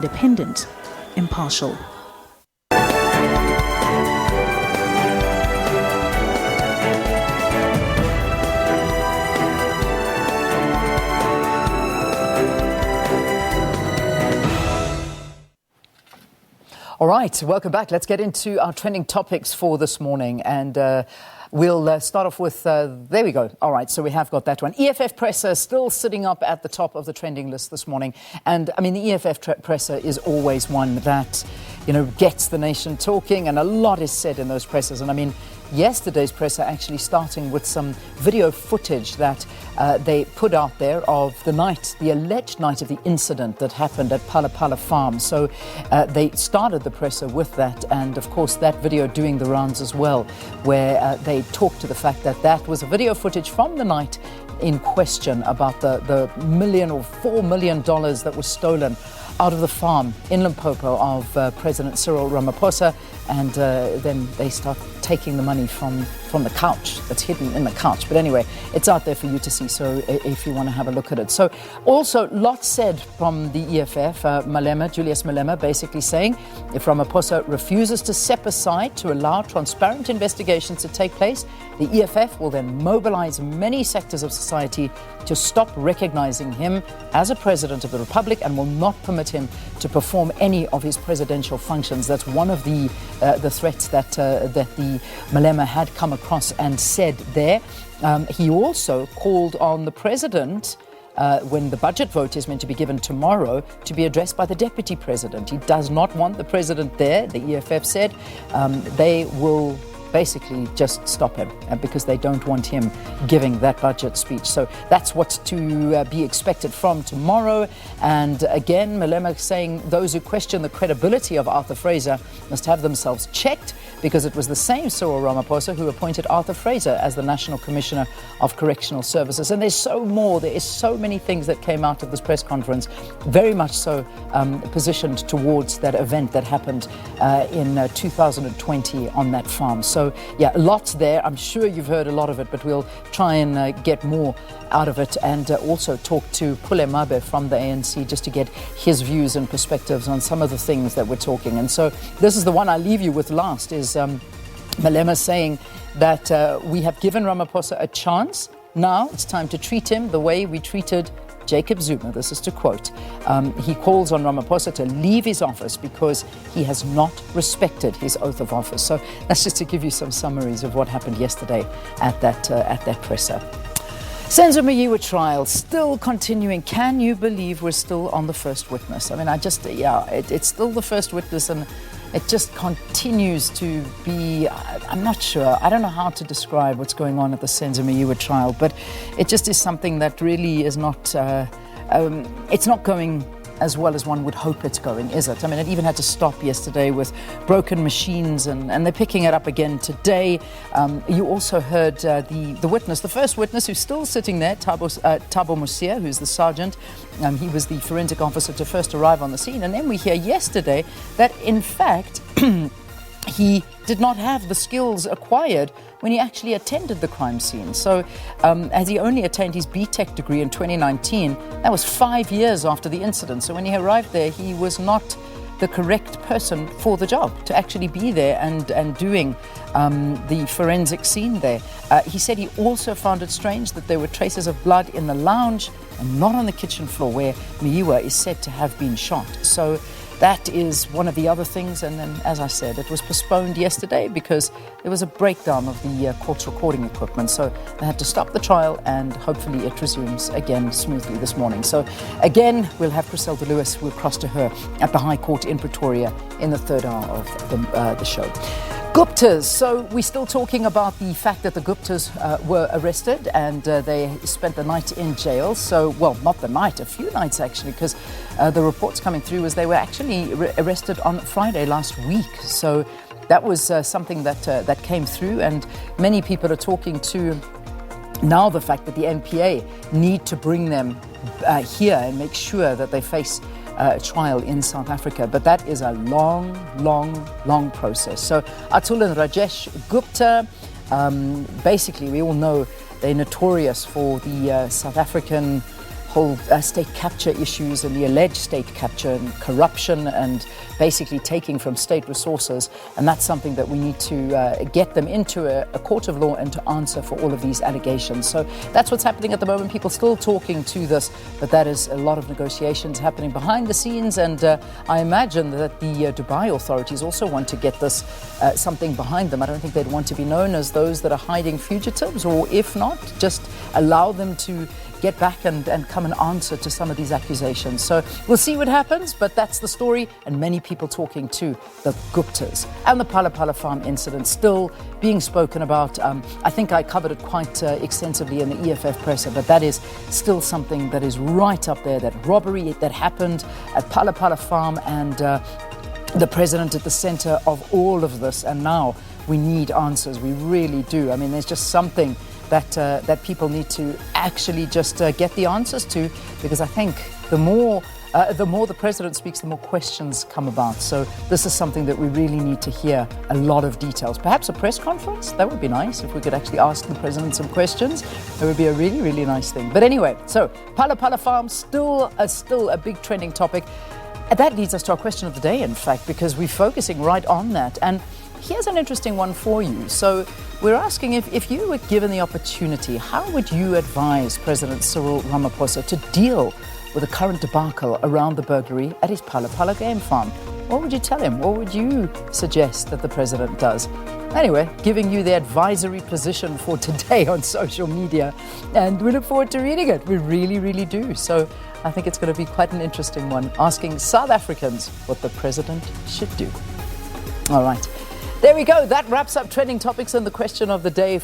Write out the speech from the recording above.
independent, impartial. All right, welcome back. Let's get into our trending topics for this morning. And we'll start off with, there we go. All right, so we have got that one. EFF presser still sitting up at the top of the trending list this morning. And I mean, the EFF presser is always one that, gets the nation talking, and a lot is said in those pressers. And I mean, yesterday's presser actually starting with some video footage that they put out there of the alleged night of the incident that happened at Palapala farm. So they started the presser with that, and of course that video doing the rounds as well, where they talked to the fact that that was a video footage from the night in question about the $1 million or $4 million that was stolen out of the farm in Limpopo of President Cyril Ramaphosa, and then they start taking the money from the couch that's hidden in the couch. But anyway, it's out there for you to see, so if you want to have a look at it. So also lots said from the EFF, Julius Malema basically saying if Ramaphosa refuses to step aside to allow transparent investigations to take place, the EFF will then mobilize many sectors of society to stop recognizing him as a president of the republic and will not permit him to perform any of his presidential functions. That's one of the threats that the Malema had come across and said there. He also called on the president, when the budget vote is meant to be given tomorrow, to be addressed by the deputy president. He does not want the president there, the EFF said. They will basically just stop him because they don't want him giving that budget speech. So that's what's to be expected from tomorrow. And again, Malema saying those who question the credibility of Arthur Fraser must have themselves checked, because it was the same Cyril Ramaphosa who appointed Arthur Fraser as the National Commissioner of Correctional Services. And there's so more. There is so many things that came out of this press conference, very much so positioned towards that event that happened in 2020 on that farm. So yeah, lots there. I'm sure you've heard a lot of it, but we'll try and get more out of it, and also talk to Pule Mabe from the ANC just to get his views and perspectives on some of the things that we're talking. And so this is the one I leave you with last, is Malema saying that we have given Ramaphosa a chance. Now it's time to treat him the way we treated Jacob Zuma. This is to quote. He calls on Ramaphosa to leave his office because he has not respected his oath of office. So that's just to give you some summaries of what happened yesterday at that presser. Senzo Meyiwa trial still continuing. Can you believe we're still on the first witness? I mean, it's still the first witness, and it just continues to be, I'm not sure. I don't know how to describe what's going on at the Senzo Meyiwa trial, but it just is something that really is not, it's not going as well as one would hope it's going, is it? I mean, it even had to stop yesterday with broken machines, and they're picking it up again today. You also heard the witness, the first witness who's still sitting there, Thabo Mosia, who's the sergeant. He was the forensic officer to first arrive on the scene. And then we hear yesterday that, in fact, he did not have the skills acquired when he actually attended the crime scene. So as he only attained his BTech degree in 2019, that was 5 years after the incident. So when he arrived there, he was not the correct person for the job to actually be there and doing the forensic scene there. He said he also found it strange that there were traces of blood in the lounge and not on the kitchen floor where Meyiwa is said to have been shot. So that is one of the other things. And then, as I said, it was postponed yesterday because there was a breakdown of the court's recording equipment. So they had to stop the trial, and hopefully it resumes again smoothly this morning. So again, we'll have Griselda Lewis. We'll cross to her at the High Court in Pretoria in the third hour of the show. Guptas. So we're still talking about the fact that the Guptas were arrested, and they spent the night in jail. So, well, not the night, a few nights actually, because the reports coming through was they were actually arrested on Friday last week. So that was something that came through, and many people are talking to now the fact that the NPA need to bring them here and make sure that they face trial in South Africa. But that is a long process. So Atul and Rajesh Gupta, basically we all know they're notorious for the South African whole state capture issues and the alleged state capture and corruption and basically taking from state resources. And that's something that we need to get them into a court of law and to answer for all of these allegations. So that's what's happening at the moment. People still talking to this, but that is a lot of negotiations happening behind the scenes. And I imagine that the Dubai authorities also want to get this something behind them. I don't think they'd want to be known as those that are hiding fugitives, or if not, just allow them to get back and come and answer to some of these accusations. So we'll see what happens, but that's the story, and many people talking to the Guptas. And the Palapala farm incident still being spoken about. I think I covered it quite extensively in the EFF presser, but that is still something that is right up there, that robbery that happened at Palapala farm, and the president at the center of all of this. And now we need answers. We really do. I mean, there's just something that people need to actually just get the answers to, because I think the more the president speaks, the more questions come about. So this is something that we really need to hear a lot of details. Perhaps a press conference, that would be nice if we could actually ask the president some questions. That would be a really, really nice thing. But anyway, so Palapala farm, still a big trending topic. And that leads us to our question of the day, in fact, because we're focusing right on that. And here's an interesting one for you. So we're asking, if you were given the opportunity, how would you advise President Cyril Ramaphosa to deal with the current debacle around the burglary at his Palapala game farm? What would you tell him? What would you suggest that the president does? Anyway, giving you the advisory position for today on social media, and we look forward to reading it. We really, really do. So I think it's going to be quite an interesting one, asking South Africans what the president should do. All right. There we go. That wraps up trending topics and the question of the day.